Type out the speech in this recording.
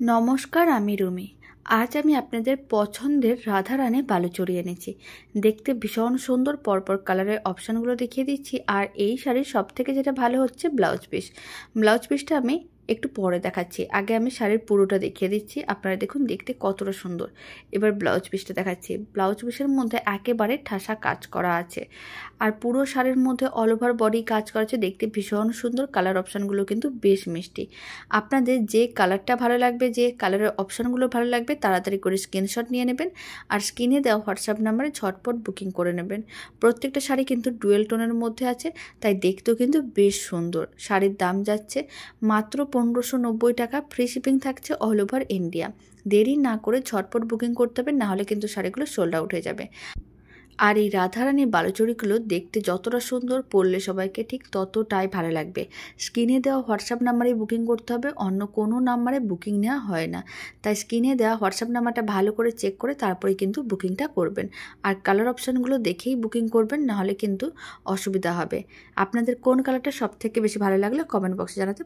নমস্কার, আমি রুমি। আজ আমি আপনাদের পছন্দের রাধারানী বালুচরী এনেছি। দেখতে ভীষণ সুন্দর, পরপর কালারের অপশানগুলো দেখিয়ে দিচ্ছি। আর এই শাড়ির সবথেকে যেটা ভালো হচ্ছে ব্লাউজ পিস। ব্লাউজ পিসটা আমি একটু পরে দেখাচ্ছি, আগে আমি শাড়ির পুরোটা দেখিয়ে দিচ্ছি। আপনারা দেখুন দেখতে কতটা সুন্দর। এবার ব্লাউজ পিসটা দেখাচ্ছি। ব্লাউজ পিসের মধ্যে একেবারে ঠাসা কাজ করা আছে, আর পুরো শাড়ির মধ্যে অল ওভার বডি কাজ করা আছে। দেখতে ভীষণ সুন্দর। কালার অপশানগুলো কিন্তু বেশ মিষ্টি। আপনাদের যে কালারটা ভালো লাগবে, যে কালারের অপশানগুলো ভালো লাগবে, তাড়াতাড়ি করে স্ক্রিনশট নিয়ে নেবেন আর স্ক্রিনে দেওয়া হোয়াটসঅ্যাপ নাম্বারে ঝটপট বুকিং করে নেবেন। প্রত্যেকটা শাড়ি কিন্তু ডুয়েল টোনের মধ্যে আছে, তাই দেখতেও কিন্তু বেশ সুন্দর। শাড়ির দাম যাচ্ছে মাত্র 1590 টাকা। ফ্রি শিপিং থাকছে অল ওভার ইন্ডিয়া। দেরি না করে ঝটপট বুকিং করতে হবে, নাহলে কিন্তু শাড়িগুলো সোল্ড আউট হয়ে যাবে। আর এই রাধারানী বালুচরীগুলো দেখতে যতটা সুন্দর, পরলে সবাইকে ঠিক ততটাই ভালো লাগবে। স্ক্রিনে দেওয়া হোয়াটসঅ্যাপ নাম্বারে বুকিং করতে হবে, অন্য কোনো নাম্বারে বুকিং নেওয়া হয় না। তাই স্ক্রিনে দেওয়া হোয়াটসঅ্যাপ নাম্বারটা ভালো করে চেক করে তারপরে কিন্তু বুকিংটা করবেন। আর কালার অপশানগুলো দেখেই বুকিং করবেন, নাহলে কিন্তু অসুবিধা হবে। আপনাদের কোন কালারটা সবথেকে বেশি ভালো লাগলো কমেন্ট বক্সে জানাতে